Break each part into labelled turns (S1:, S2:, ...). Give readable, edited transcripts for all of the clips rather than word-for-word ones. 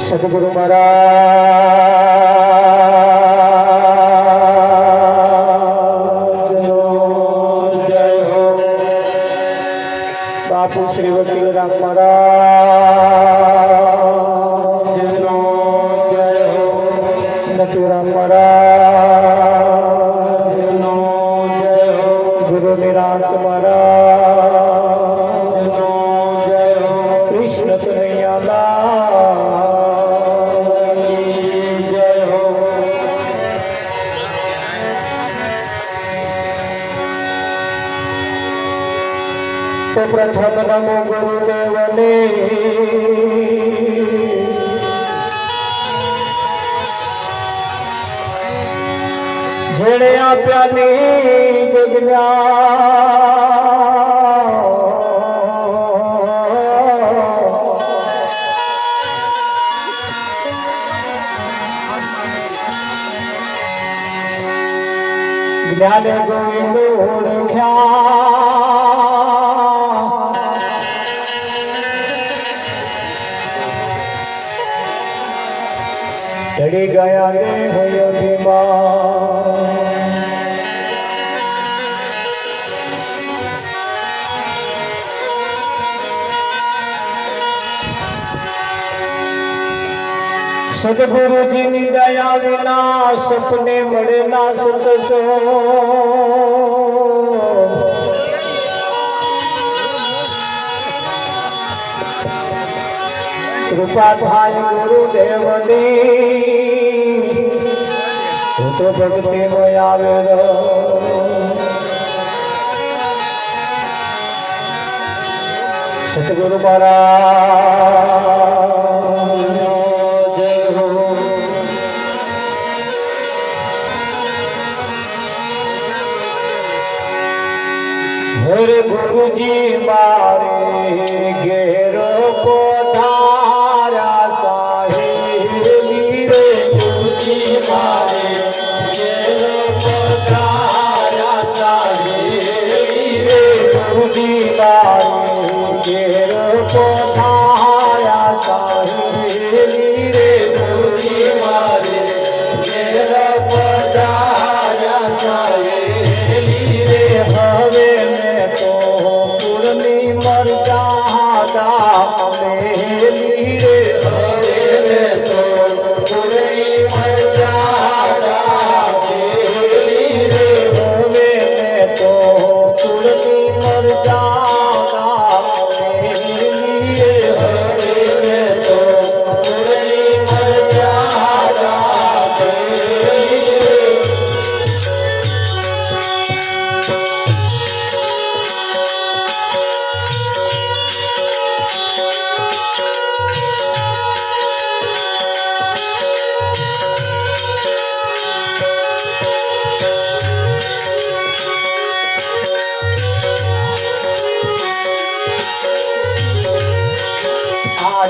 S1: सतगुरु महाराज जय हो। बापू श्री वकील राम महाराज जय हो। नथुराम महाराज जय हो। गुरु निरांत महाराज जय हो। कृष्ण कन्हैया तो प्रथम नमो गुरुदेवने जेणे आप्या निज ज्ञान गोविंद ओळख्या चढ़ी गया ने होय अभिमान। सदगुरु जी नी दया विना सपने मरे ना सतसंग। कृपा थाय गुरुदेवनी હું તો ભક્તિ માં આવેલો। સતગુરુ મહારાજ જય હો। હરે ગુરુજી મારે ઘેરો પોધારા સાહેબ રે ગુરુજી મારે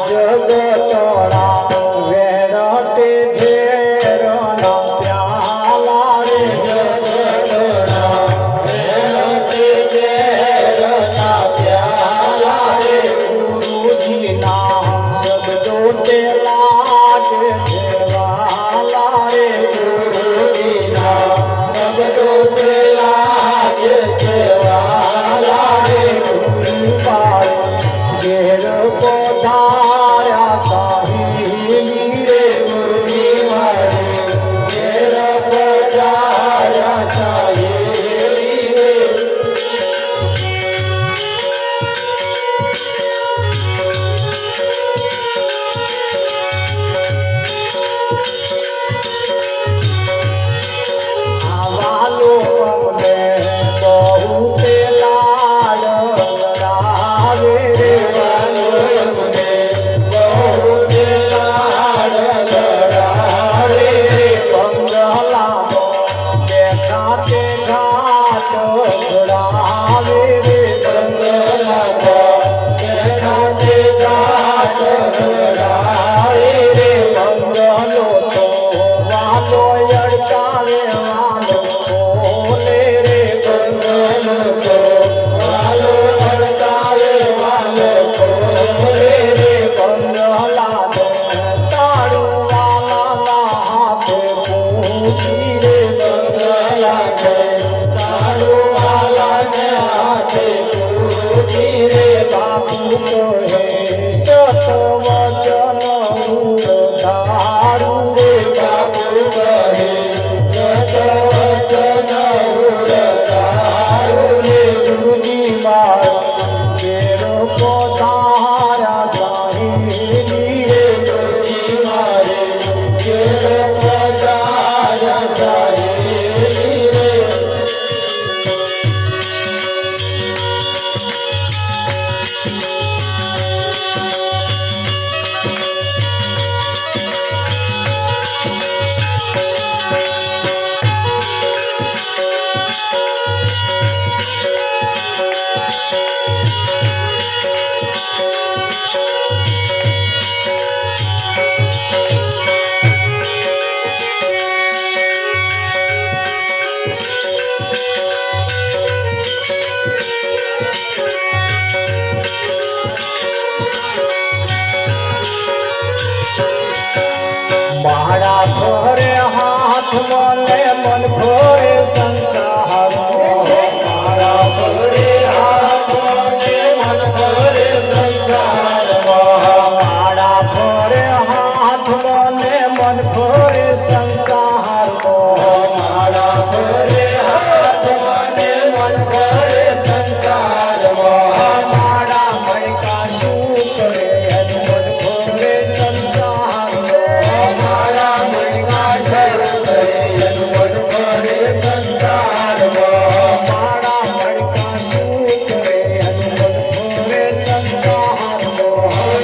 S1: जगतोड़ा वेरते झेरो ना प्याला रे जगतोड़ा वेरते झेरो ना प्याला रे गुरुजी नाम शब्दों ते लागे देवाला रे गुरुजी नाम शब्दों ते लागे देवाला रे गुरु पाई घेर पोधा Oh મારા ફરે હાથ મને મન ફરે સંસાર મારા ફરે હાથ મને મન ફરે સંસાર મારા ફરે હાથ મને મન ફરે સંસાર મારા ફરે હાથ મને મન ફરે સંસાર મારા મણકા શું કરે મન ફરે સંસાર મારા મણકા શું કરે મન ફરે સંસાર મારા મણકા શું કરે મન ફરે સંસાર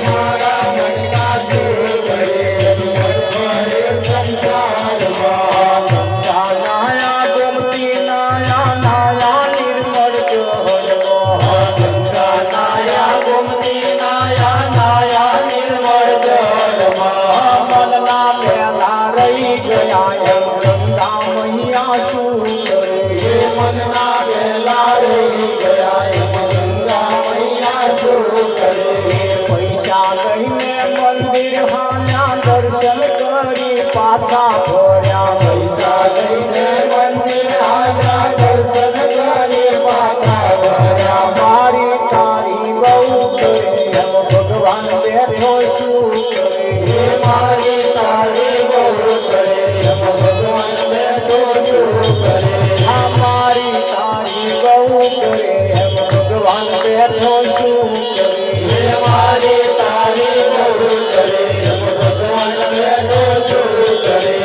S1: મારા મણકા શું કરે મન ફરે સંસાર નાયા ગોમતી નાયા નાયા નિર્મળ જોડવો નાયા ગોમતી નાયા નાયા નિર્મળ જોડવો મનના મેલા રહી ગયા એમ ગંગા મૈયા શું કરે મનના મેલા રહી ગયા એમ ગંગા મૈયા શું કરે પૈસા લઈને મંદિર હાલ્યા દર્શન કરી પાછા ફર્યા પૈસા લઈને મંદિર હાલ્યા દર્શન કરી પાછા ફર્યા મારી તારી બહુ કરે એમ ભગવાન બેઠો શું કરે મારી તારી બહુ કરે એમ ભગવાન બેઠો શું કરે મારી તારી બહુ કરે એમ ભગવાન બેઠો શું કરે મારી તારી બહુ કરે એમ ભગવાન બેઠો શું કરે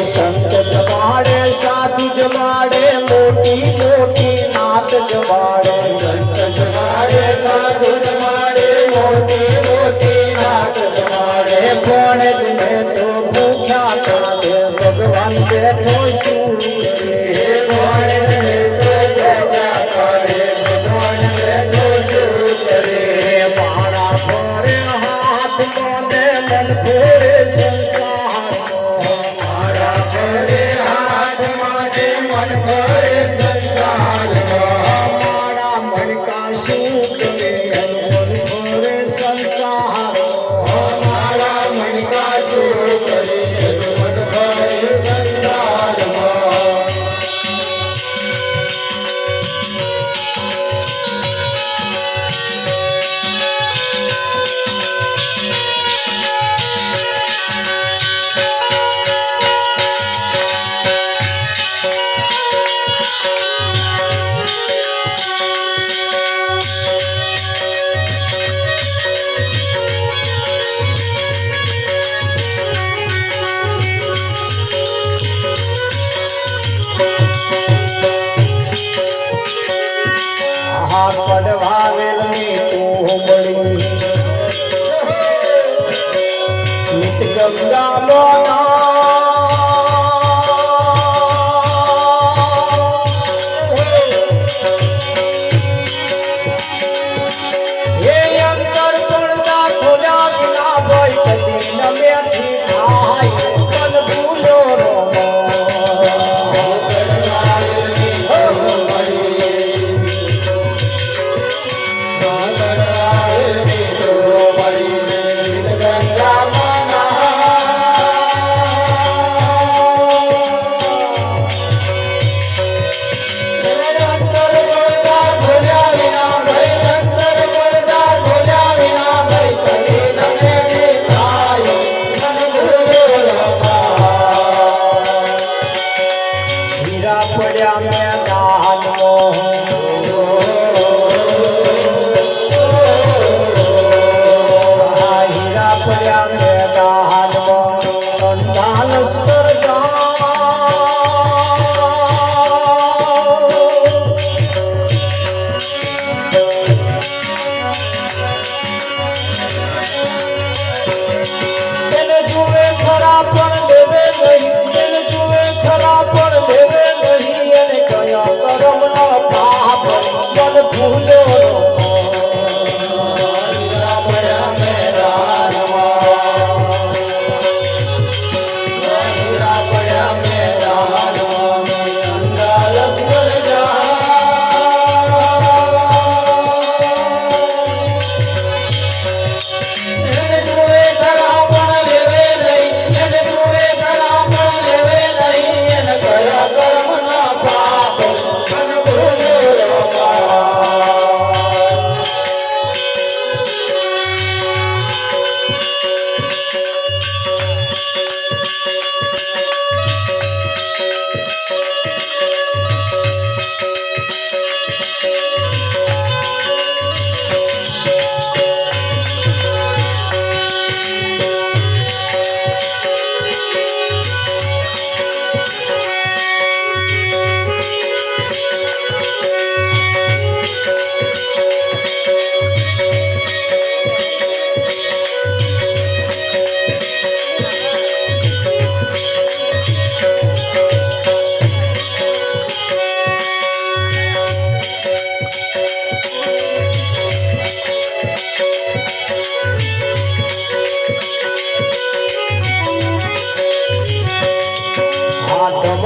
S1: સંત જમાડે સાધુ જમાડે મોટી મોટી નાત જમાડે સંત જમાડે સાધુ જમાડે મોટી મોટી નાત જમાડે પણ દિને તો ભૂખ્યા કાંદે ભગવાન બેઠો શું કરે પણ દિને તો ભૂખ્યા કાંદે ભગવાન બેઠો શું કરે મારા ફરે હાથ મને મન ફરે સંસાર મારા ફરે હાથ મને મન ફરે સંસાર મારા મણકા શું કરે મન ફરે સંસાર મારા મણકા શું કરે મન ફરે સંસાર હાથ પડવાવેલની કોમળી નિત ગંગા એ અંતર પડદા ખોલ્યા વિના ભય કદી ન બેઠી થાય મન ભૂલ્યો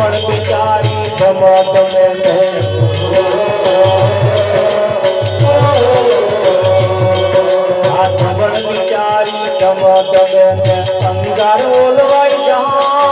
S1: ધમણ બિચારી ધમો ધમે આ ધમણ બિચારી ધમો ધમે અંગાર ઓલવાઈ જા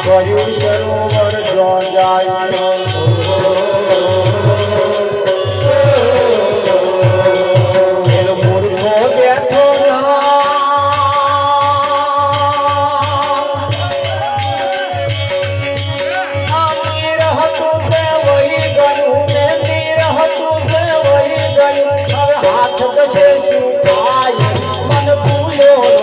S1: ભર્યું સરોવર જો જાય મૂર્ખો બેઠો હતું તે વહી ગયું હતું તે વહી ગયું હવે હાથ કશે શું થાય મન ભૂલ્યો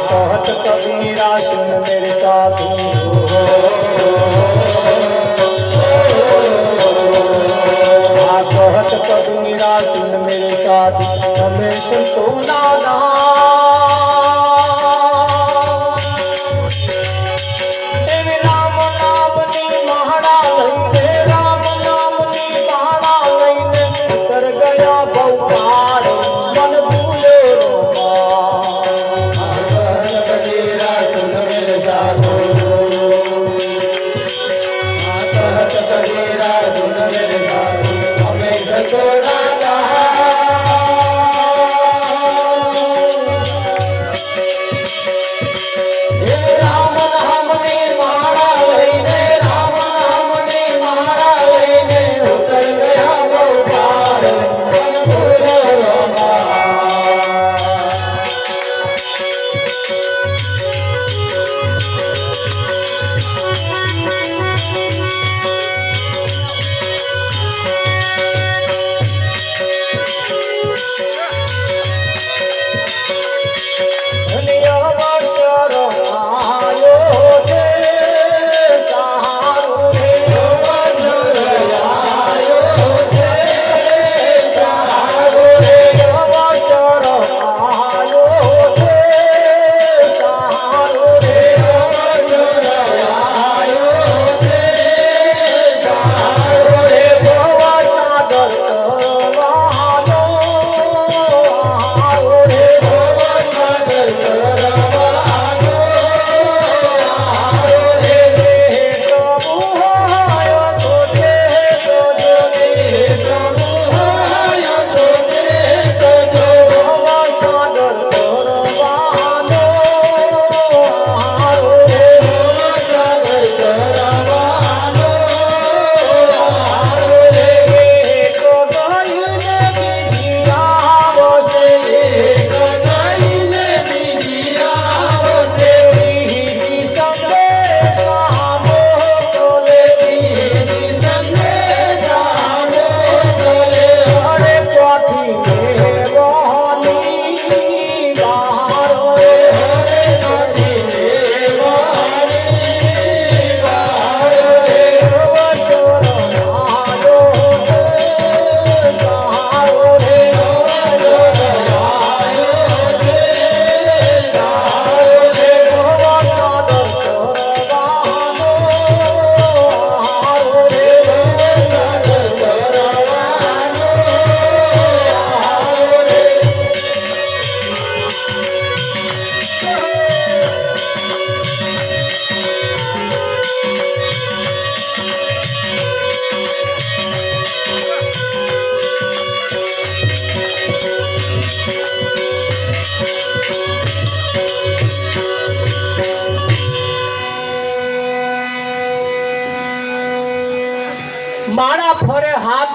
S1: कहत कबीरा सुन मेरे साधु कहत कबीरा सुन मेरे साधु हमें संतो नाना राम नाम नी महाड़ा लईने राम नाम नी महाड़ा लईने कर गया बहुकार मन भूले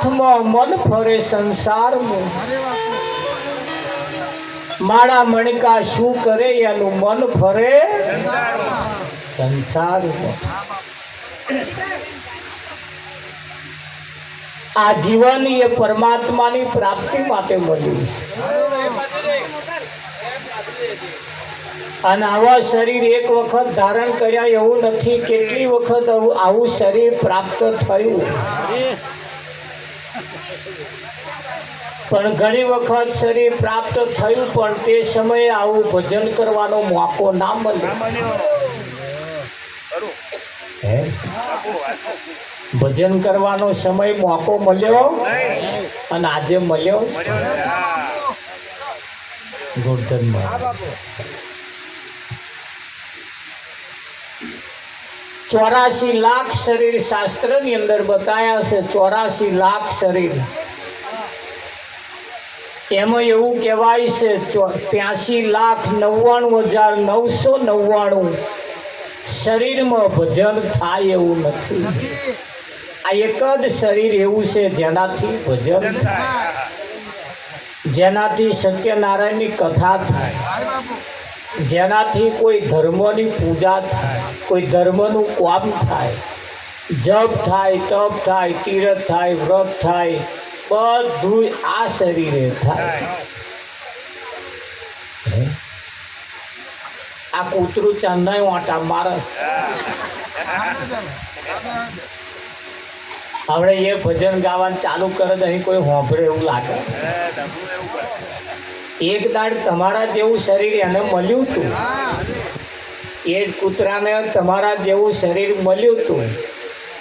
S1: હાથમાં મન ફરે સંસારમાં, માળા મણકા શું કરે એનું મન ફરે સંસારમાં. આ જીવન એ પરમાત્માની પ્રાપ્તિ માટે મળ્યું છે. અને આવા શરીર એક વખત ધારણ કર્યા એવું નથી, કેટલી વખત આવું શરીર પ્રાપ્ત થયું. પણ ઘણી વખત શરીર પ્રાપ્ત થયું પણ તે સમયે આવું ભજન કરવાનો મોકો ના મળ્યો. ભજન કરવાનો સમય મોકો મળ્યો અને આજે મળ્યો. ગોરધનમાં 84 લાખ શરીર શાસ્ત્રની અંદર બતાયા છે. 84 લાખ શરીર. એમાં એવું કહેવાય છે 83,99,999 શરીરમાં ભજન થાય એવું નથી. આ એક જ શરીર એવું છે જેનાથી ભજન થાય, જેનાથી સત્યનારાયણની કથા થાય, જેનાથી કોઈ ધર્મની પૂજા થાય, કોઈ ધર્મનું કામ થાય, જપ થાય, તપ થાય, તીર્થ થાય, વ્રત થાય, બધું આ શરીરે થાય. આ કૂતરું ચાંદાય વાંટા મારે. હવે એ ભજન ગાવાનું ચાલુ કરે તો અહીં કોઈ હોંભરે એવું લાગે. એક દાડ તમારા જેવું શરીર એને મળ્યું હતું, એ જ કૂતરાને તમારા જેવું શરીર મળ્યું હતું,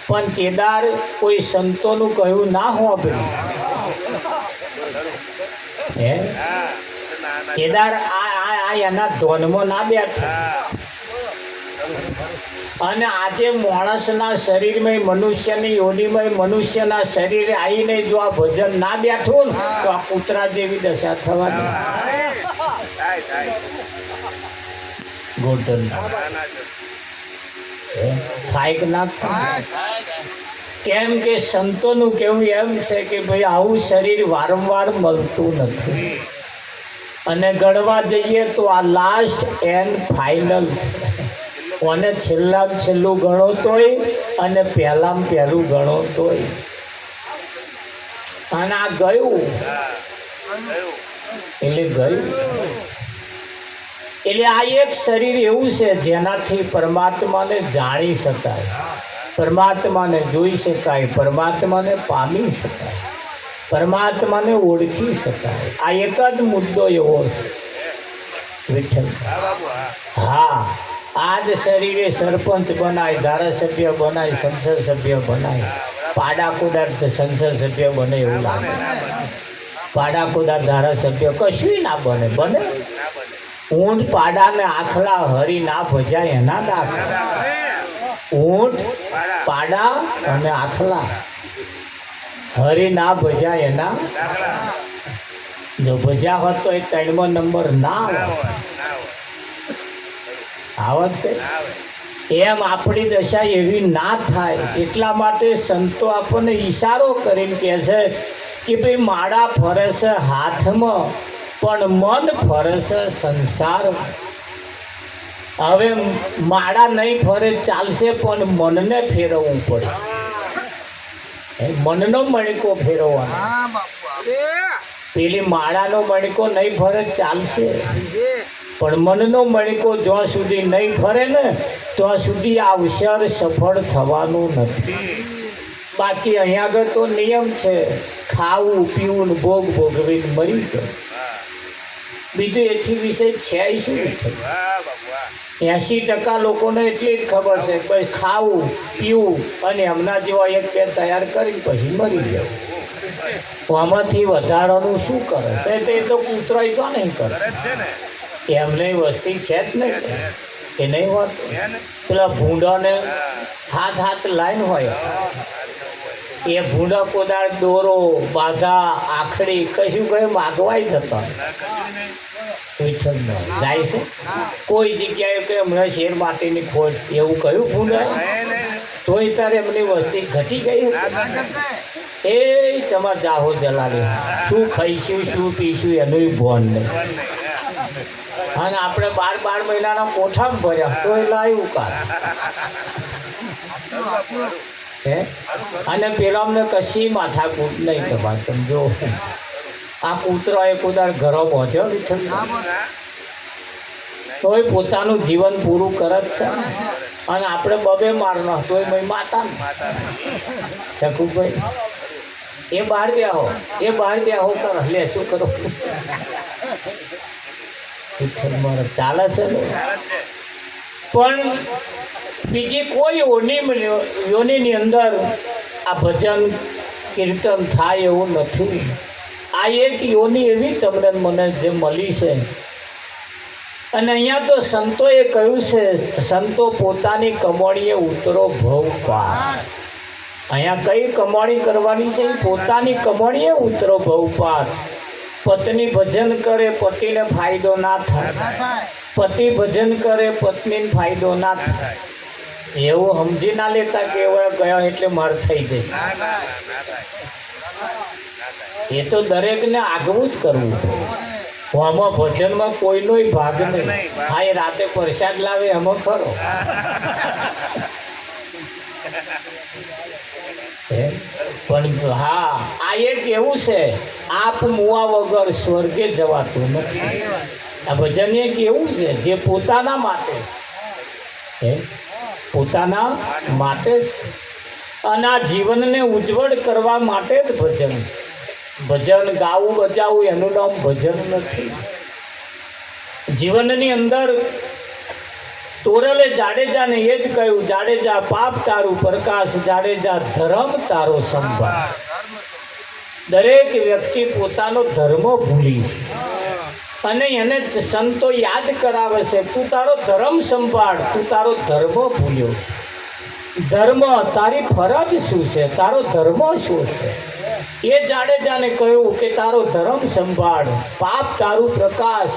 S1: પણ ચેદાર કોઈ સંતોનું કહ્યું ના હોંભર્યું. હે ચેદાર આ એના ધોનમાં ના બેઠા. અને આજે માણસના શરીરમાં, મનુષ્યની યોનિમાં, મનુષ્યના શરીરે આવીને જો આ ભજન ના બેઠું ને તો આ કૂતરા જેવી દશા થવાની. ગોઠન થાય કે ના થાય? કેમ કે સંતોનું કેવું એમ છે કે ભાઈ આવું શરીર વારંવાર મળતું નથી. અને ગણવા જઈએ તો આ લાસ્ટ એન્ડ ફાઇનલ છે. અને છેલ્લામાં છેલ્લું ગણો તોય અને પહેલામાં પહેલું ગણો તોય. અને આ ગયું એટલે ગયું. એટલે આ એક શરીર એવું છે જેનાથી પરમાત્માને જાણી શકાય, પરમાત્માને જોઈ શકાય, પરમાત્માને પામી શકાય, પરમાત્માને ઓળખી શકાય. આ એક જ મુદ્દો એવો છે વિઠ્ઠલ. હા, આ જ શરીરે સરપંચ બનાય, ધારાસભ્ય બનાય, સંસદ સભ્ય બનાય. પાડા કુદાર સંસદ સભ્ય બને એવું લાગે. પાડા કુદાર ધારાસભ્ય કશું ના બને. બને ઊંટ પાડાને આખલા હરી ના ભજાય એના દાખલા. ઊંટ પાડા અને આખલા હરી ના ભજાય એના. જો ભજા હોત તો એ 3મો નંબર ના આવત. એમ આપણી દશા એવી ના થાય એટલા માટે સંતો આપણને ઈશારો કરીને કહે છે કે ભાઈ માળા ફરે છે હાથમાં પણ મન ફરે છે સંસાર. હવે માળા નહીં ફરે ચાલશે પણ મનને ફેરવવું પડે. મનનો મણકો ફેરવવાનો. પેલી માળાનો મણકો નહીં ફરે ચાલશે પણ મનનો મણકો જ્યાં સુધી નહીં ફરે ને ત્યાં સુધી આ અવસર સફળ થવાનું નથી. બાકી અહીંયા આગળ તો નિયમ છે ખાવું પીવું ને ભોગ ભોગવીને મરી જાય. બીજું એથી વિશે છે શું? 80% લોકોને એટલી જ ખબર છે કે ભાઈ ખાવું પીવું અને એમના જેવા એક બે તૈયાર કરી પછી મરી જવું. આમાંથી વધારાનું શું કરે છે? તે તો કૂતરાય તો નહીં કરે. એમને વસ્તી છે જ નહીં કે નહીં હોત. પેલા ભૂંડાને હાથ લાઈન હોય, એ ભૂંડા કોદાળ દોરો બાધા આખડી કશું કઈ માગવાય જતા જાય છે. કોઈ જગ્યાએ કે હમણાં શેર માટીની ખોટ એવું કહ્યું ભૂંડા તોય તારે એમની વસ્તી ઘટી ગઈ. એ તમારે જાહો જલાલી શું ખાઈશું શું પીશું એનું ભોન નહીં. અને આપણે 12 મહિનાના કોઠામાં ભર્યા તો એ લાવ્યું કાર હે. અને પેલા અમને કશી માથાકૂટ નહીં તમારે સમજો. આ કૂતરો એ કુદાર ઘરો પહોંચ્યો વિઠ્ઠલ તોય પોતાનું જીવન પૂરું કરે જ છે. અને આપણે બબે મારનો તોય મય માતા શકુભાઈ એ બહાર બેહો કર લે શું કરો મારે ચાલે છે ને. પણ બીજી કોઈ યોનિની અંદર આ ભજન કીર્તન થાય એવું નથી. આ એક યોની એવી તમને મને જે મળી છે. અને અહીંયા તો સંતોએ કહ્યું છે, સંતો પોતાની કમાણીએ ઉતરો ભવ પાર. અહીંયા કઈ કમાણી કરવાની છે? પોતાની કમાણીએ ઉતરો ભવ પાર. પત્ની ભજન કરે પતિને ફાયદો ના થાય, પતિ ભજન કરે પત્નીને ફાયદો ના થાય. એવું સમજી ના લેતા કે એવા ગયા એટલે માર થઈ જશે. એ તો દરેકને આગવું જ કરવું. આમાં ભજનમાં કોઈનો ભાગ નહીં. હા, એ રાતે પ્રસાદ લાવે એમાં ખરો. પણ હા, આ એક એવું છે, આપ મુવા વગર સ્વર્ગે જવાતું નથી. આ ભજન એક એવું છે જે પોતાના માટે જ અને આ જીવનને ઉજ્જવળ કરવા માટે જ ભજન છે. ભજન ગાવું બજાવું એનું નામ ભજન નથી. જીવનની અંદર તોરલે જાડેજાને એ જ કહ્યું, જાડેજા પાપ તારું પ્રકાશ, જાડેજા ધર્મ તારો સંભાળ. દરેક વ્યક્તિ પોતાનો ધર્મ ભૂલી છે અને એને સંતો યાદ કરાવે છે, તું તારો ધર્મ સંભાળ, તું તારો ધર્મ ભૂલ્યો. ધર્મ તારી ફરજ શું છે, તારો ધર્મ શું છે? એ જાડેજાને કહ્યું કે તારો ધર્મ સંભાળ, પાપ તારું પ્રકાશ.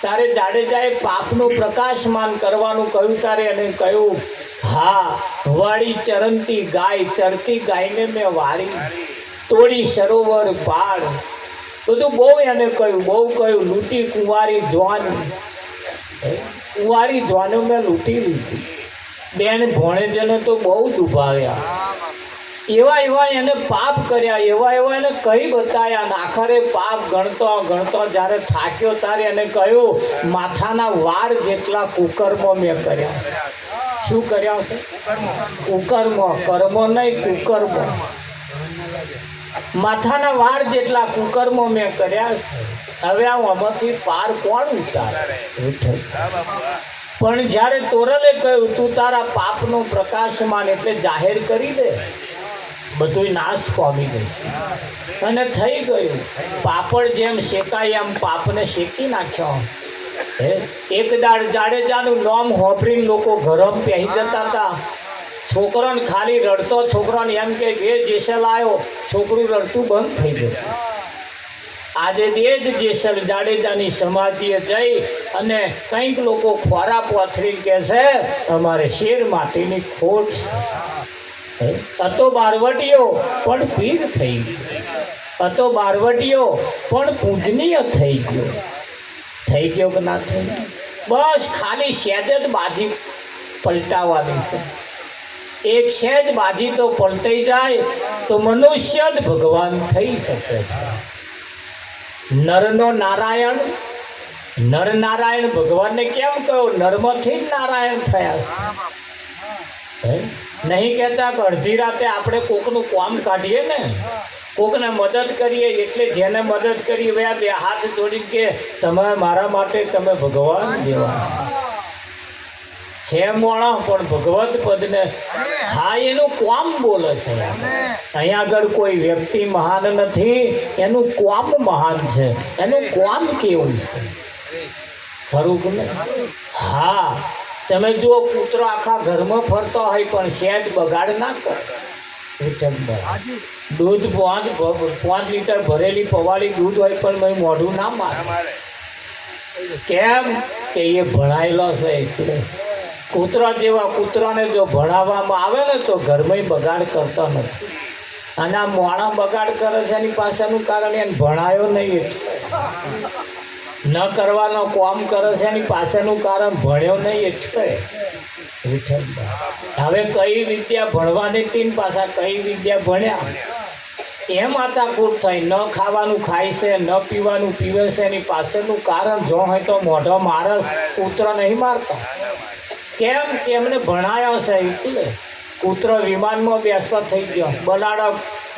S1: તારે જાડેજાએ પાપનું પ્રકાશમાન કરવાનું કહ્યું તારે. અને કહ્યું હા, વાળી ચરંતી ગાય, ચરતી ગાયને મેં વાળી, તોડી સરોવર પાડ. બધું બહુ એને કહ્યું, બહુ કહ્યું. લૂંટી કુંવારી જ્વાન મેં લૂંટી લીધી. બેન ભોણેજને તો બહુ દુભાવ્યા. એવા એને પાપ કર્યા, એવા એને કહી બતાવ્યા. આખરે પાપ ગણતો જ્યારે થાક્યો ત્યારે એને કહ્યું, માથાના વાર જેટલા કુકર્મો મેં કર્યા. શું કર્યા છે? કુકર્મ. કર્મ નહીં, કુકર્મ. માથાના વાર જેટલા કુકર્મો મેં કર્યા છે. હવે આમાંથી પાર કોણ ઉતારે? પણ જ્યારે તોરલે કહ્યું, તું તારા પાપનો પ્રકાશમાન એટલે જાહેર કરી દે, બધું નાશ પામી ગયું. અને થઈ ગયું. પાપડ જેમ શેકાય એમ પાપને શેકી નાખ્યો. એક દાડ જાડેજાનું નામ હોભરીને લોકો ઘરમાં પહેરી જતા હતા. છોકરાને ખાલી રડતો, છોકરાને એમ કે જેસલ આવ્યો, છોકરું રડતું બંધ થઈ ગયું. આજે એ જ જેસલ જાડેજાની સમાધિએ જઈ અને કંઈક લોકો ખોરા પોથરી કહે છે, અમારે શેર માટીની ખોટ. હતો બારવટીયો પણ પીર થઈ ગયો, હતો બારવટીયો પણ પૂજનીય થઈ ગયો કે ના થઈ? બસ ખાલી સહેજ જ બાજી પલટાવવાની છે. એક સહેજ બાજી તો પલટાઈ જાય તો મનુષ્ય જ ભગવાન થઈ શકે છે. નરનો નારાયણ, નર નારાયણ ભગવાનને કેમ કહ્યું? નર્મથી જ નારાયણ થયા છે. નહીં કહેતા કે અડધી રાતે આપણે કોકનું કામ કાઢીએ ને, કોકને મદદ કરીએ, એટલે જેને મદદ કરી બે હાથ જોડી કે તમે મારા માટે તમે ભગવાન જેવા છે. મોણા પણ ભગવત પદને હા એનું કામ બોલે છે. અહીંયા આગળ કોઈ વ્યક્તિ મહાન નથી, એનું કામ મહાન છે. એનું કામ કેવું છે? ખરું કે નહીં? હા, તમે જુઓ, કૂતરો આખા ઘરમાં ફરતો હોય પણ સહેજ બગાડ ના કરે. દૂધ 5 લીટર ભરેલી પવાળી દૂધ હોય પણ મેં મોઢું ના મારે. કેમ કે એ ભણાયેલો છે. એટલે કૂતરા જેવા કૂતરાને જો ભણાવવામાં આવે ને તો ઘરમાં બગાડ કરતા નથી. અને આ મોણા બગાડ કરે છે એની પાછળનું કારણ એને ભણાયો નહીં એટલે ન કરવાનો કામ કરે છે એની પાછળનું કારણ ભણ્યો નહીં એટલે હવે કઈ વિદ્યા ભણવાની હતી પાછા કઈ વિદ્યા ભણ્યા એમ આતાકૂટ થઈ ન ખાવાનું ખાય છે ન પીવાનું પીવે છે એની પાછળનું કારણ જો હોય તો મોઢો મારસ કૂતરો નહીં મારતો કેમ કે એમને ભણાયો છે એટલે કૂતરો વિમાનમાં બેસતા થઈ ગયો બલાડો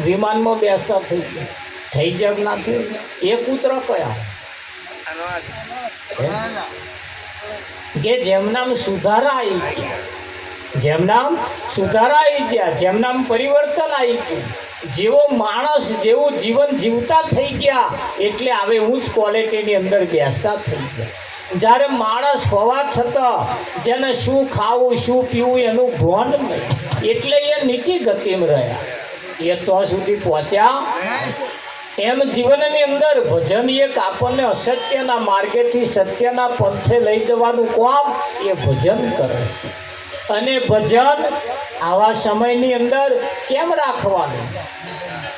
S1: વિમાનમાં બેસતા થઈ ગયો થઈ જગ ના થયું એ કૂતરો કયા કે જેમનામ સુધારા આવી ગયા જેમનામ સુધારા આવી ગયા જેમનામ પરિવર્તન આવી ગયું જેવો માણસ જેવું જીવન જીવતા થઈ ગયા એટલે હવે ઉચ્ચ ક્વોલિટીની અંદર બેસતા થઈ ગયા જ્યારે માણસ હોવા છતાં જેને શું ખાવું શું પીવું એનું ભાન નહીં એટલે એ નીચી ગતિમાં રહ્યા એ તો સુધી પહોંચ્યા એમ જીવનની અંદર ભજન એક આપણને અસત્યના માર્ગેથી સત્યના પંથે લઈ જવાનું કામ એ ભજન કરે છે અને ભજન આવા સમયની અંદર કેમ રાખવાનું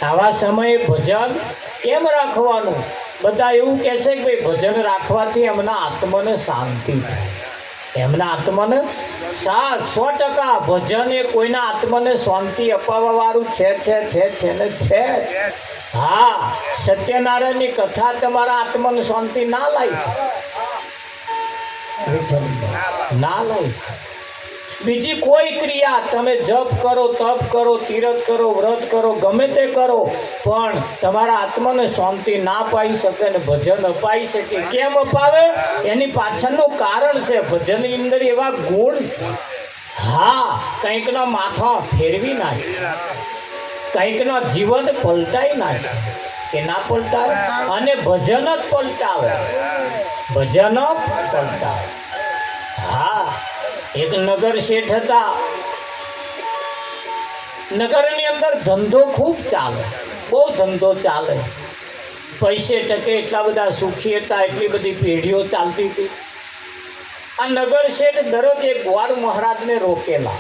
S1: આવા સમયે ભજન કેમ રાખવાનું બધા એવું કહે છે કે ભાઈ ભજન રાખવાથી એમના આત્માને શાંતિ થાય એમના આત્માને 100% ભજન એ કોઈના આત્માને શાંતિ અપાવવા વાળું છે ને છે હા સત્યનારાયણની કથા તમારા આત્માને શાંતિ ના લાવી શકે ના લાવી શકે બીજી કોઈ ક્રિયા તમે જપ કરો તપ કરો તીરથ કરો વ્રત કરો ગમે તે કરો પણ તમારા આત્માને શાંતિ ના પાઈ શકે ને ભજન અપાઈ શકે કેમ અપાવે એની પાછળનું કારણ છે ભજનની અંદર એવા ગુણ છે હા કંઈકનો માથો ફેરવી નાખે કંઈકનો જીવન પલટાઈ નાખે કે ના પલટાવે અને ભજન જ પલટાવે ભજન જ પલટાવે હા એક નગર શેઠ હતા નગરની અંદર ધંધો ખૂબ ચાલે બહુ ધંધો ચાલે પૈસે ટકે એટલા બધા સુખી હતા એટલી બધી પેઢીઓ ચાલતી હતી આ નગર શેઠ દરરોજ એક ગ્વાર મહારાજને રોકેલા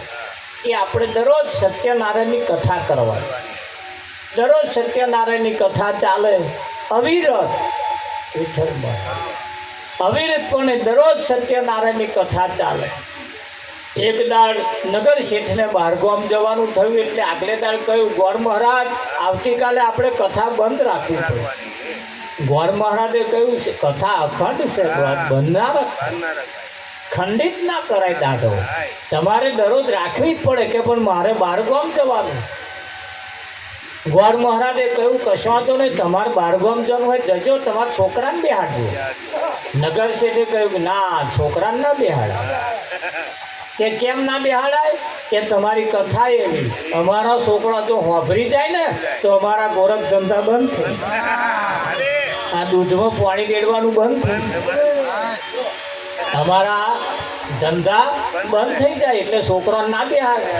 S1: કે આપણે દરરોજ સત્યનારાયણની કથા કરવાની દરરોજ સત્યનારાયણની કથા ચાલે અવિરત અવિરતપણે દરરોજ સત્યનારાયણની કથા ચાલે એક દાડ નગર શેઠને બહારગામ જવાનું થયું એટલે આગલે દાડ કહ્યું ગોર મહારાજ આવતીકાલે આપણે કથા બંધ રાખવી પડે ગોર મહારાજે કહ્યું છે કથા અખંડ છે બંધ ના રખાય ખંડિત ના કરાય દાઢો તમારે દરરોજ રાખવી જ પડે કે પણ મારે બહારગામ જવાનું ગોર મહારાજે કહ્યું કશો તો નહીં તમારે બહારગામ જવાનું હોય જજો તમારા છોકરાને બેહાડજો નગર શેઠે કહ્યું ના છોકરાને ના બેહાડા કે કેમ ના બેહાડાય કે તમારી કથા એવી અમારો છોકરો જો હોભરી જાય ને તો અમારા ગોરખ ધંધા બંધ થઈ આ દૂધમાં પાણી રેડવાનું બંધ થઈ અમારા ધંધા બંધ થઈ જાય એટલે છોકરો ના બેહાડે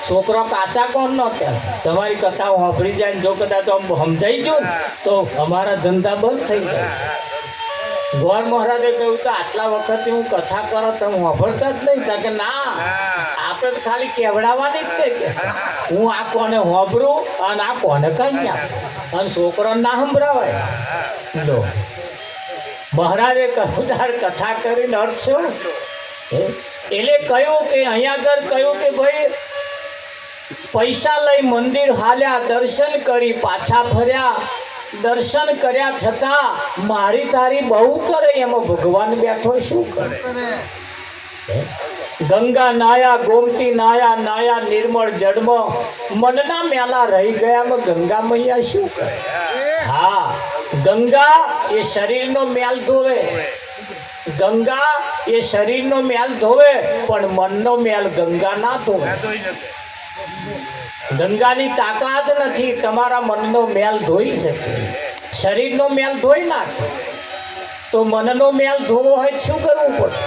S1: છોકરો કાચા કોણ ન કહે તમારી કથા હોભરી જાય જો કદાચ સમજાઈ ગયું તો અમારા ધંધા બંધ થઈ જાય ગોર મહારાજે કહ્યું તો આટલા વખતે હું કથા કરો તમે હોભળતા જ નહીં કે ના આપણે તો ખાલી કેવડાવવાની જ નહીં કે હું આ કોને હોભરું અને આ કોને કહી આપું અને છોકરાને ના સંભળાવાય લો મહારાજે કહ્યું તાર કથા કરીને અર્થ શું એટલે કહ્યું કે અહીંયા આગળ કહ્યું કે ભાઈ પૈસા લઈ મંદિર હાલ્યા દર્શન કરી પાછા ફર્યા દર્શન કર્યા છતાં મારી તારી બહુ કરે એમાં ભગવાન બેઠો શું કરે ગંગા નાયા ગોમતી નાયા નાયા નિર્મળ જળમાં મનના મેલા રહી ગયામાં ગંગા મૈયા શું કરે હા ગંગા એ શરીરનો મેલ ધોવે ગંગા એ શરીરનો મેલ ધોવે પણ મનનો મેલ ગંગા ના ધોવે ગંગાની તાકાત નથી તમારા મનનો મેલ ધોઈ શકે શરીરનો મેલ ધોઈ નાખે તો મનનો મેલ ધોવો હોય શું કરવું પડે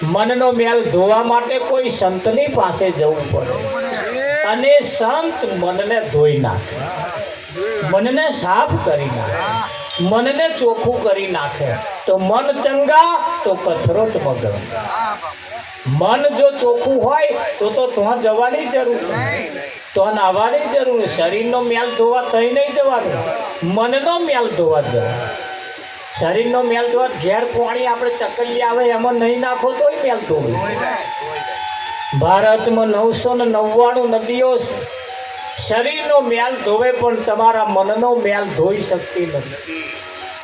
S1: મનનો મેલ ધોવા માટે કોઈ સંતની પાસે જવું પડે અને સંત મનને ધોઈ નાખે મનને સાફ કરી નાખે મનને ચોખ્ખું કરી નાખે. તો મન ચંગા તો કથરોટ મગર. મન જો ચોખ્ખું હોય તો ત્યાં જવાની જરૂર નહીં, તો નાવાની જરૂર નહીં. શરીરનો મેલ ધોવા તઈ નહીં જવાનું, મનનો મેલ ધોવા જવાનું. શરીરનો મેલ ધોવા ઘેર પાણી આપણે ચકલી આવે એમાં નહીં નાખો તોય મેલ ધોવું. ભારતમાં 999 નદીઓ શરીરનો મેલ ધોવે પણ તમારા મનનો મેલ ધોઈ શકતી નથી.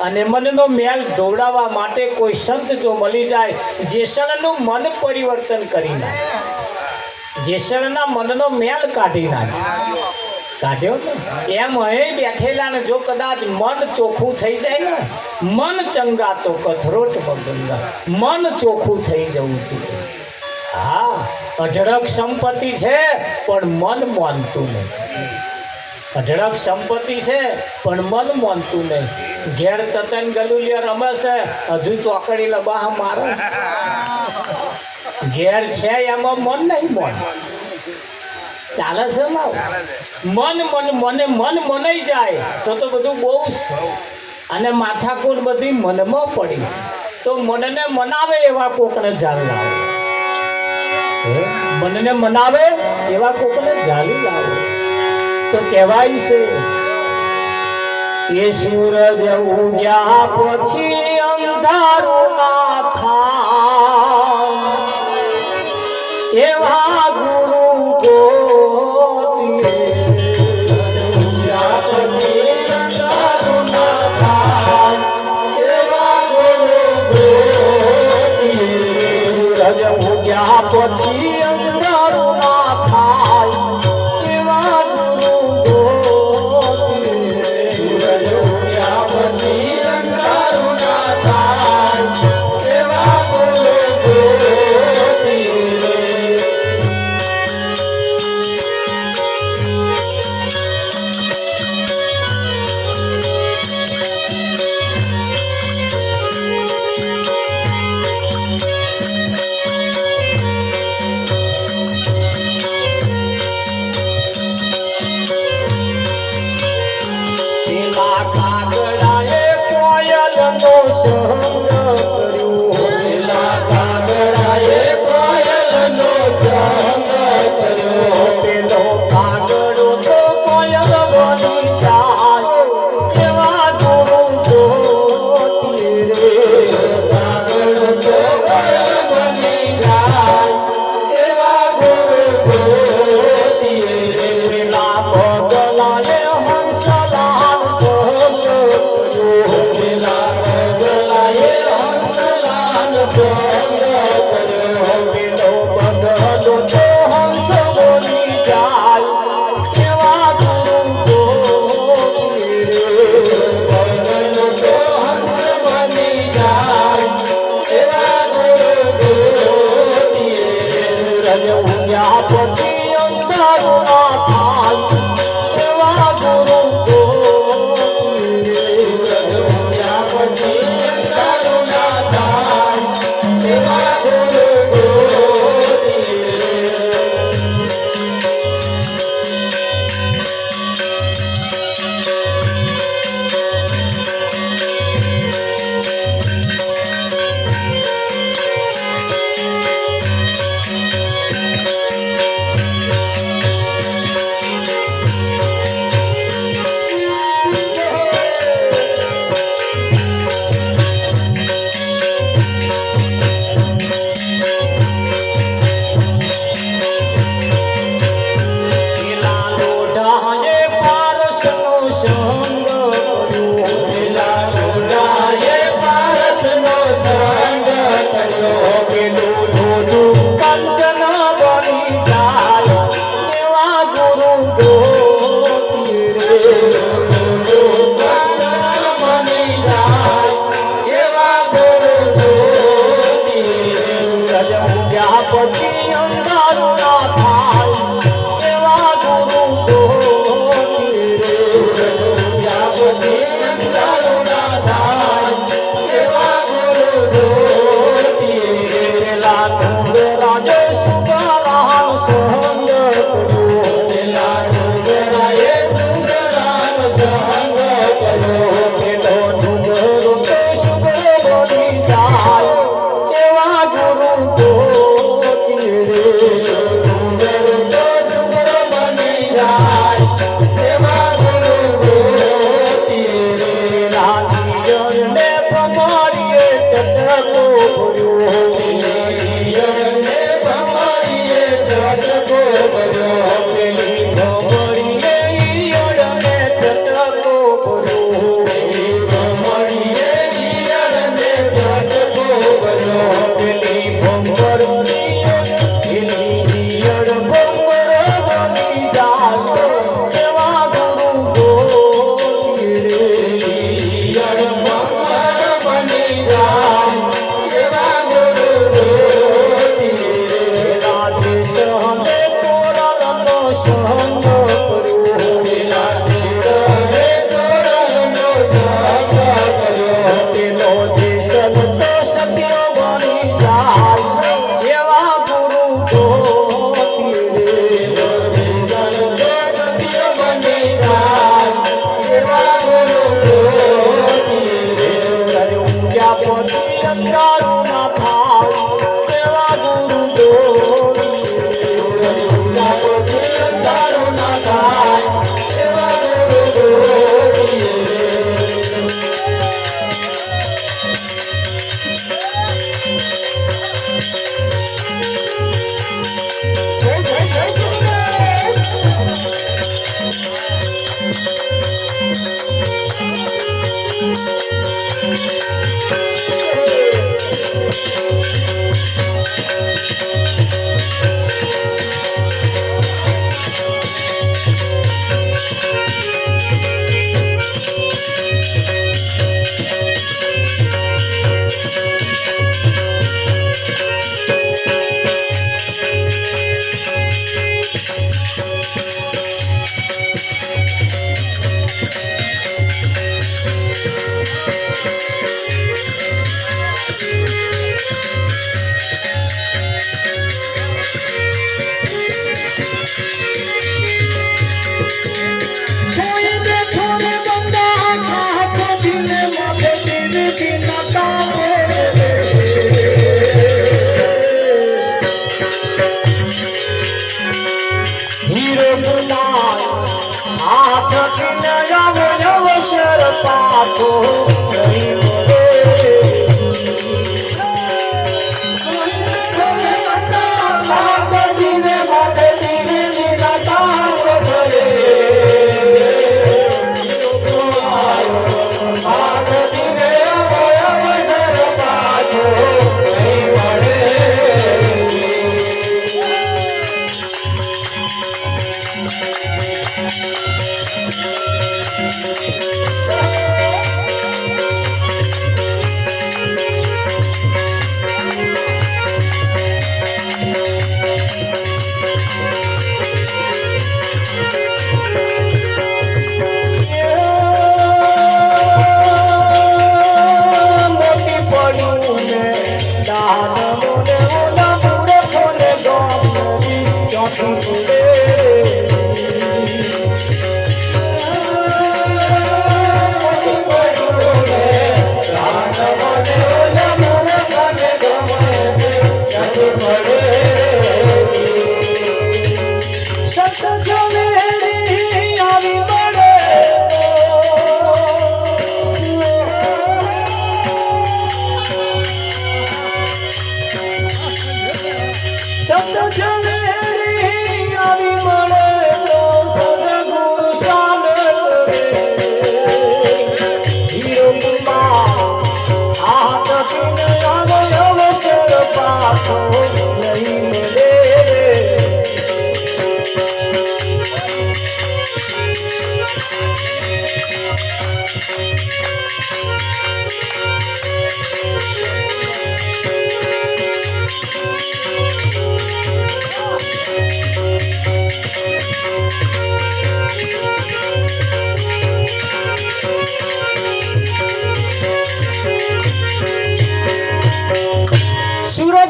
S1: અને મનનો મેલ ધોવડાવવા માટે કોઈ સંત જો મળી જાય, જેસલનું મન પરિવર્તન કરી નાખે, જેસલના મનનો મેલ કાઢી નાખે, કાઢ્યો ને એમ અહીં બેઠેલા ને જો કદાચ મન ચોખ્ખું થઈ જાય ને, મન ચંગા તો કથરોટ ગંગા. મન ચોખ્ખું થઈ જવું જોઈએ. હા, અઢળક સંપત્તિ છે પણ મન માનતું નહીં. અઢળક સંપત્તિ છે પણ મન માનતું નહીં. ઘેર તતન ગલુલિયા રમે છે, હજુ ચોકડી લબાહ મારે. ઘેર છે એમાં મન નહીં માન ચાલે છે. મન મનાઈ જાય તો બધું બહુ છે. અને માથાકૂટ બધી મનમાં પડી છે. તો મનને મનાવે એવા કોકને જાળ લાવે, મનને મનાવે એવા કોકને જાળી લાવે. તો કહેવાય છે એ સૂરજ ઉગ્યા પછી અંધારું ના થાય, એવા ગુરુ ગોતી. પછી અંધારું ના થાય, એવા ગુરુ ગોતી. પછી અંધારું ના થાય, એવા ગુરુ ગોતી.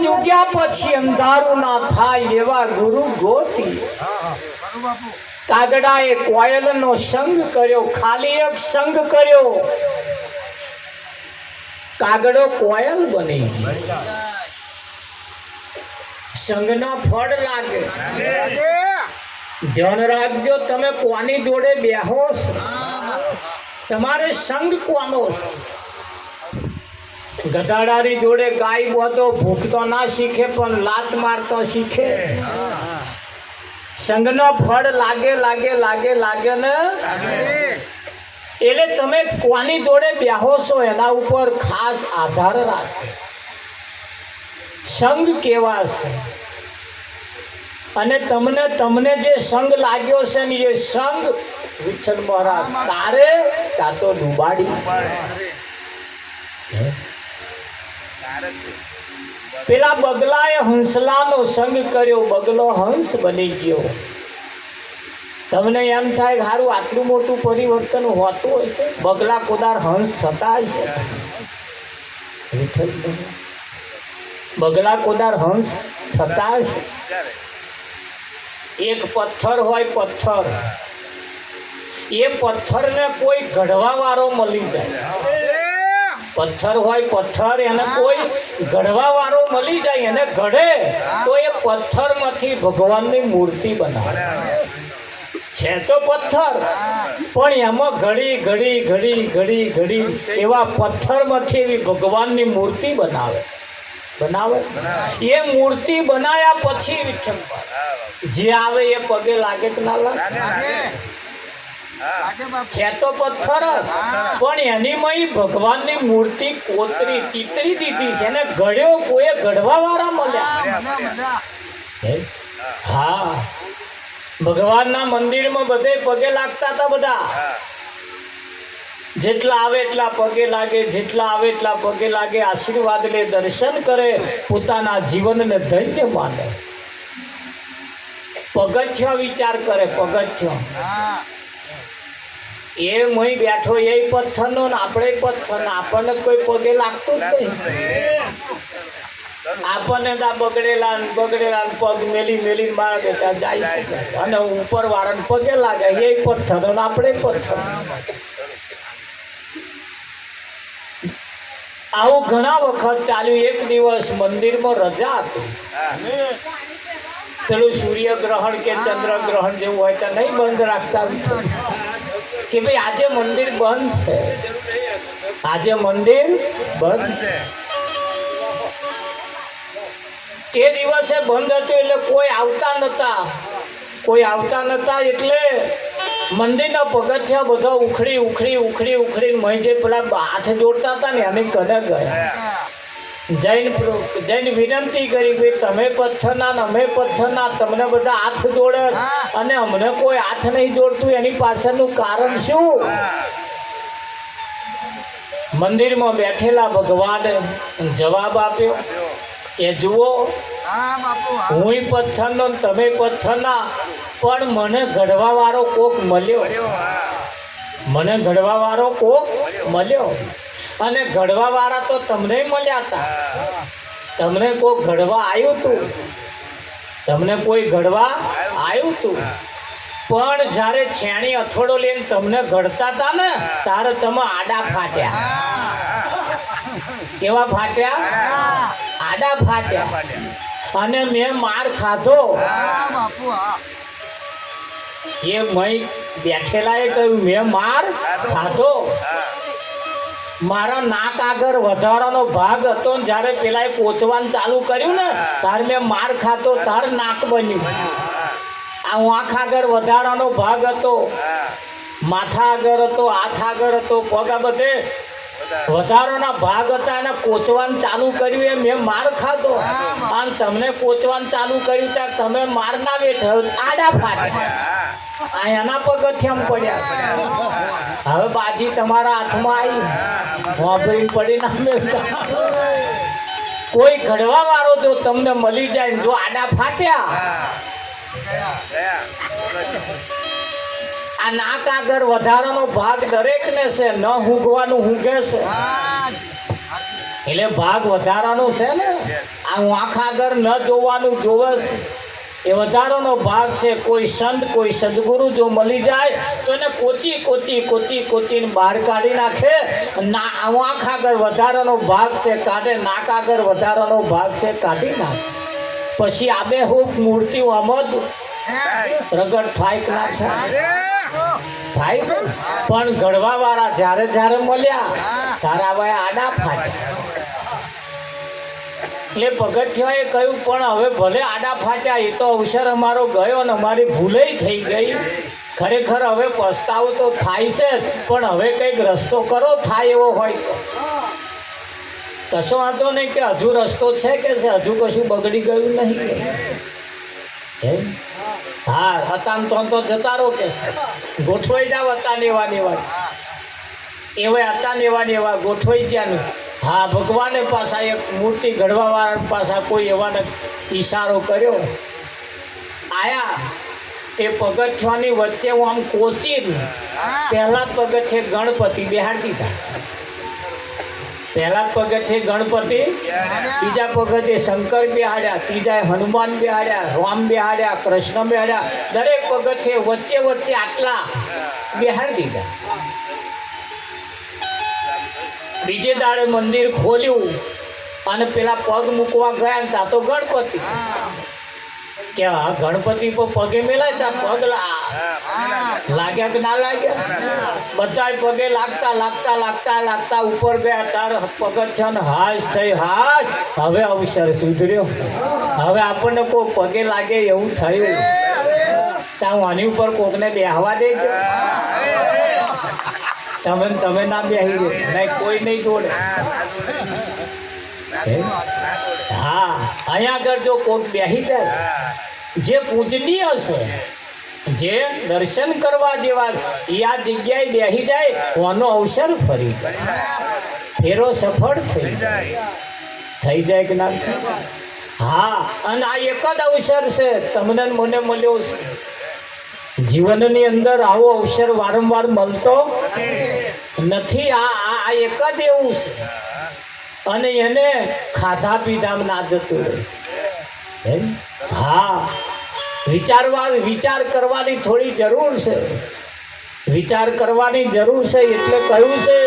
S1: સૂરજ ઉગ્યા પછી અંધારું ના થાય એવા ગુરુ ગોતી કાગડાએ કોયલનો સંગ કર્યો, ખાલી એક સંગ કર્યો, કાગડો કોયલ બની ગયો. સંગના ફળ લાગે. ધ્યાન રાખજો, તમે કોની જોડે બેહો છો, તમારે સંગ કોનો છે. ગધાડાની જોડે ગાય બોતો ભૂખતો ના શીખે પણ લાત મારતો શીખે. સંગનો ફળ લાગે લાગે લાગે લાગે ને એટલે તમે કોની જોડે બેહો છો એના ઉપર ખાસ આધાર રાખે. સંગ કેવા છે અને તમને જે સંગ લાગ્યો છે ને એ સંગ વિઠ્ઠલ મહારાજ તારે કા તો ડૂબાડી. પેલા બગલાએ હંસલાનો સંગ કર્યો, બગલો હંસ બની ગયો. તમને એમ થાય સારું આટલું મોટું પરિવર્તન હોતું હશે, બગલા કોદાર હંસ થતા હશે. બગલા કોદાર હંસ થતા હશે. એક પથ્થર હોય, પથ્થર, એ પથ્થરને કોઈ ઘડવા વાળો મળી જાય. પથ્થર હોય, પથ્થર, એને કોઈ ઘડવા વાળો મળી જાય, એને ઘડે તો એ પથ્થરમાંથી ભગવાનની મૂર્તિ બનાવે. છે તો પથ્થર પણ એમાં ઘડી ઘડી ઘડી ઘડી ઘડી એવા પથ્થરમાંથી એવી ભગવાનની મૂર્તિ બનાવે. એ મૂર્તિ બનાયા પછી વિઠ્ઠલ જે આવે એ પગે લાગે કે ના લાગે? છે તો પથ્થર પણ એની મય ભગવાનની મૂર્તિ કોતરી ચિતરી દીધી છે, એને ઘડ્યો કોઈ ઘડવા વાળા મળ્યા. હા, ભગવાનના મંદિરમાં બધે પગે લાગતા હતા. બધા જેટલા આવે એટલા પગે લાગે, જેટલા આવે એટલા પગે લાગે, આશીર્વાદ લે, દર્શન કરે, પોતાના જીવનને ધન્ય માને. પગથિયો વિચાર કરે, પગથિયો એ મય બેઠો એ પથ્થરનો ને આપણે પથ્થર, આપણને કોઈ પગે લાગતું જ નહીં. આપણને બગડેલા પગ મેલી મેલી મારા બેટા જાય શકે અને ઉપર વાળાને પગે લાગે એ પથ્થર અને આપણે પથ્થર. આવું ઘણા વખત ચાલ્યું. એક દિવસ મંદિરમાં રજા હતી. પેલું સૂર્યગ્રહણ કે ચંદ્રગ્રહણ જેવું હોય તો નહીં બંધ રાખતા કે ભાઈ આજે મંદિર બંધ છે, આજે મંદિર બંધ છે. તે દિવસે બંધ હતું એટલે કોઈ આવતા નતા એટલે મંદિરના પગથિયા બધા ઉખડી મહી પેલા હાથ જોડતા હતા ને એને કને ગયા. જૈન વિનંતી કરી કે તમે પથ્થરના ને અમે પથ્થરના, તમને બધા હાથ જોડે અને અમને કોઈ હાથ નહીં જોડતું, એની પાછળનું કારણ શું? મંદિરમાં બેઠેલા ભગવાને જવાબ આપ્યો કે જુઓ, હું પથ્થરનો તમે પથ્થરના, પણ મને ઘડવા વાળો કોક મળ્યો. અને ઘડવા વાળા તો તમને મળ્યા હતા. તમને કોઈ ઘડવા આવ્યું હતું, પણ જ્યારે છેણી અથોડો લઈને તમને ઘડતા હતા ને ત્યારે તમે આડા ફાટ્યા. કેવા ફાટ્યા? આડા ફાટ્યા. અને મેં માર ખાધો. એ મય બેઠેલાએ કહ્યું મેં માર ખાધો. મારા નાક આગળ વધારાનો ભાગ હતો ને જ્યારે પેલા કોચવાનું ચાલુ કર્યું ને તાર મેં માર ખાતો, તાર નાક બન્યું. આ આંખ આગળ વધારાનો ભાગ હતો, માથા આગળ હતો, હાથ આગળ હતો, પગ બધે વધારાના ભાગ હતા. એને કોચવાનું ચાલુ કર્યું એ મેં માર ખાધો. અને તમને કોચવાનું ચાલુ કર્યું ત્યારે તમે માર ના બેઠો, આડા ફાટ્યા. આ એના પગથિયામાં પડ્યા. હવે બાજી તમારા હાથમાં આવી પડી ના મેળતા. કોઈ ઘડવા વાળો જો તમને મળી જાય, જો આડા ફાટ્યા, આ નાક આગળ વધારાનો ભાગ દરેકને છે, ન ઊંઘવાનું ઊંઘે છે. એટલે ભાગ વધારાનો છે ને, આ હું આખા આગળ ન જોવાનું જોવે છે એ વધારાનો ભાગ છે. કોઈ સંત કોઈ સદગુરુ જો મળી જાય તો એને કોચીને બહાર કાઢી નાખે. ના આંખ આગળ વધારાનો ભાગ છે કાઢે, નાક આગળ વધારાનો ભાગ છે કાઢી નાખે. પછી આબેહૂબ મૂર્તિઓ આમદ પ્રગટ થાય કે ના થાય પણ ઘડવા વાળા જ્યારે મળ્યા તારા ભાઈ આડા ફાટ્યા. એટલે પગથિયાએ કહ્યું પણ હવે ભલે આડા ફાટ્યા, એ તો અવસર અમારો ગયો ને અમારી ભૂલે થઈ ગઈ. ખરેખર હવે પસ્તાવો તો થાય છે, પણ હવે કંઈક રસ્તો કરો થાય એવો હોય તો. કશો વાંધો નહીં કે હજુ રસ્તો છે કે છે, હજુ કશું બગડી ગયું નહીં. હા હતા તો જતા રહો કે ગોઠવાઈ જાવ હતા નેવાની વાત એવા હતા નેવાની એવા ગોઠવાઈ ગયા. હા ભગવાને પાછા એક મૂર્તિ ઘડવાવાળા પાછા કોઈ એવાને ઈશારો કર્યો. આયા એ પગથિયાની વચ્ચે હું આમ કોચી પહેલા જ પગથિયે ગણપતિ બેહાડી દીધા. પહેલા જ પગથિયે ગણપતિ, બીજા પગથિયે શંકર બેહાડ્યા, ત્રીજા હનુમાન બેહાડ્યા, રામ બેહાડ્યા, કૃષ્ણ બેહાડ્યા. દરેક પગથિયે વચ્ચે આટલા બેહાડી દીધા. બીજે દાડે મંદિર ખોલ્યું અને પેલા પગ મૂકવા ગયા ત્યાં તો ગણપતિ કે હા ગણપતિ પર પગે મેલાય ત્યાં પગ લાગ્યા કે ના લાગ્યા? બધા પગે લાગતા ઉપર ગયા તાર પગથિયાનો હાશ થઈ હાશ. હવે અવસર સુધર્યો, હવે આપણને કોઈ પગે લાગે એવું થયું. ત્યાં આની ઉપર કોકને બેહવા દેજો. તમે ના બેહી દે નહીં, કોઈ નહીં જોડે. હા અહીંયા આગળ જો કોક બેહી જાય જે પૂજનીય છે, જે દર્શન કરવા જેવા એ આ જગ્યાએ બેહી જાય આનો અવસર ફરી ફેરો સફળ થઈ જાય કે ના? હા અને આ એક જ અવસર છે તમને મને મળ્યો છે. જીવનની અંદર આવો અવસર વારંવાર મળતો નથી. આ એક જ એવું છે અને એને ખાધા પીધામાં ના જતું રહે. હા વિચાર કરવાની થોડી જરૂર છે, વિચાર કરવાની જરૂર છે. એટલે કહ્યું છે